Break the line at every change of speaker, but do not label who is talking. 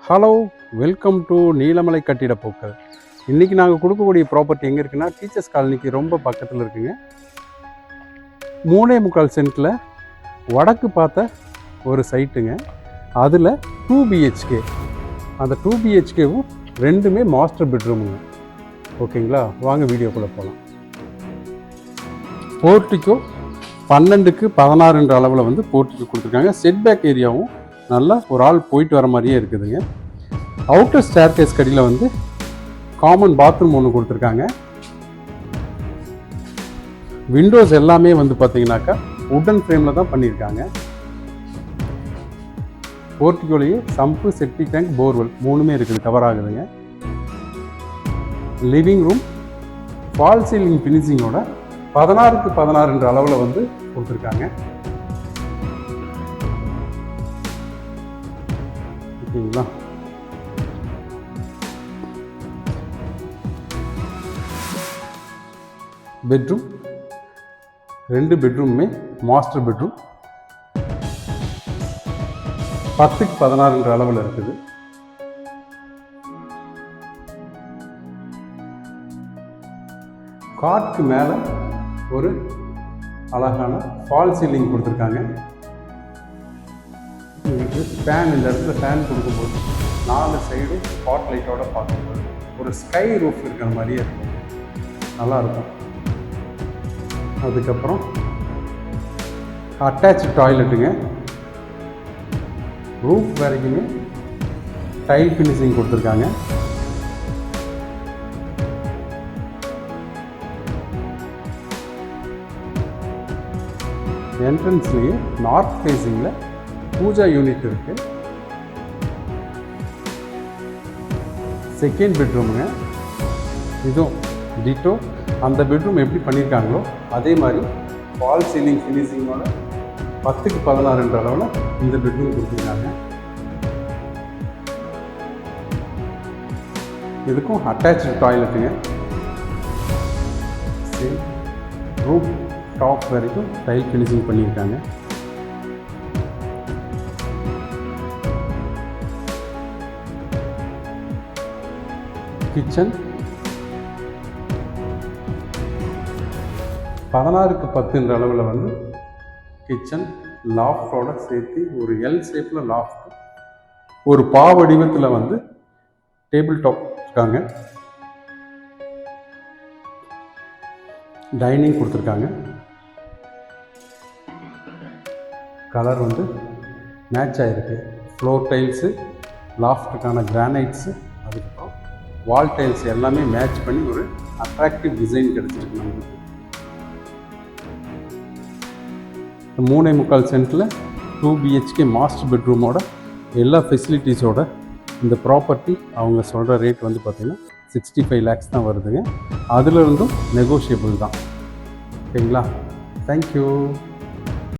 Hello, welcome to Neelamalai கட்டிடப்போக்கள். இன்றைக்கி நாங்கள் கொடுக்கக்கூடிய ப்ராப்பர்ட்டி எங்கே இருக்குன்னா, டீச்சர்ஸ் காலனிக்கு ரொம்ப பக்கத்தில் இருக்குங்க. 3.25 சென்ட்டில் வடக்கு பார்த்த ஒரு சைட்டுங்க. அதில் 2 BHK. அந்த 2 BHKவும் ரெண்டுமே மாஸ்டர் பெட்ரூமுங்க. ஓகேங்களா, வாங்க வீடியோக்குள்ளே போகலாம். போர்ட்டிக்கோ 12க்கு 16 அளவில் வந்து போர்ட்டிக்கோ கொடுத்துருக்காங்க. செட்பேக் ஏரியாவும் நல்லா ஒரு ஆள் போயிட்டு வர மாதிரியே இருக்குதுங்க. அவுட்டர் ஸ்டேர்கேஸ் கடியில் வந்து காமன் பாத்ரூம் ஒன்று கொடுத்துருக்காங்க. விண்டோஸ் எல்லாமே வந்து பார்த்தீங்கன்னாக்கா உட்டன் ஃப்ரேமில் தான் பண்ணியிருக்காங்க. போர்ட்டிகோலேயே சம்பு, செப்டிக் டேங்க், போர்வெல் மூணுமே இருக்குது, கவர் ஆகுதுங்க. லிவிங் ரூம் ஃபால் சீலிங் ஃபினிஷிங்கோட 16க்கு 16 அளவில் வந்து கொடுத்துருக்காங்க. ஓகேங்களா, பெட்ரூம் 2 பெட்ரூமுமே மாஸ்டர் பெட்ரூம் 10க்கு 16 அளவில் இருக்குது. காட்க்கு மேலே ஒரு அழகான ஃபால் சீலிங் கொடுத்துருக்காங்க. உங்களுக்கு ஃபேன், இந்த இடத்துல ஃபேன் கொடுக்கும்போது 4 சைடும் ஸ்பாட் லைட்டோட பார்க்கும்போது ஒரு ஸ்கை ரூஃப் இருக்கிற மாதிரியே இருக்கும், நல்லாயிருக்கும். அதுக்கப்புறம் அட்டாச்சு டாய்லெட்டுங்க. ரூஃப் வரைக்குமே டைல் ஃபினிஷிங் கொடுத்துருக்காங்க. என்ட்ரன்ஸ்லேயே நார்த் ஃபேஸிங்கில் பூஜா யூனிட் இருக்கு. செகண்ட் பெட்ரூமுங்க. இதுவும் டிட்டோ அந்த பெட்ரூம் எப்படி பண்ணியிருக்காங்களோ அதே மாதிரி ஃபால் சீலிங் ஃபினிஷிங்கோட 10க்கு 16 அளவில் இந்த பெட்ரூம் கொடுத்துருக்காங்க. இதுக்கும் அட்டாச்சு டாய்லெட்டுங்க. சரி, ரூப் டாப் வரைக்கும் டைல் ஃபினிஷிங் பண்ணியிருக்காங்க. கிச்சன் 16க்கு 10 அளவில் வந்து கிச்சன் லாஃப்டோட சேர்த்து ஒரு எல் ஷேப்பில் லாஃப்ட், ஒரு பாவடிவத்தில் வந்து டேபிள் டாப் இருக்காங்க. டைனிங் கொடுத்துருக்காங்க. கலர் வந்து மேட்ச் ஆகிருக்கு. ஃப்ளோர் டைல்ஸு, லாஃப்ட்டுக்கான கிரானைட்ஸு, அதுக்கப்புறம் வால் டைல்ஸ் எல்லாமே மேட்ச் பண்ணி ஒரு அட்ராக்டிவ் டிசைன் கிடச்சிருக்கு நம்மளுக்கு. 3.25 சென்ட்டில் 2 BHK மாஸ்டர் பெட்ரூமோட எல்லா ஃபெசிலிட்டிஸோட இந்த ப்ராப்பர்ட்டி அவங்க சொல்கிற ரேட் வந்து பார்த்திங்கன்னா 65 lakhs தான் வருதுங்க. அதிலிருந்தும் நெகோஷியபிள் தான். ஓகேங்களா, தேங்க்யூ.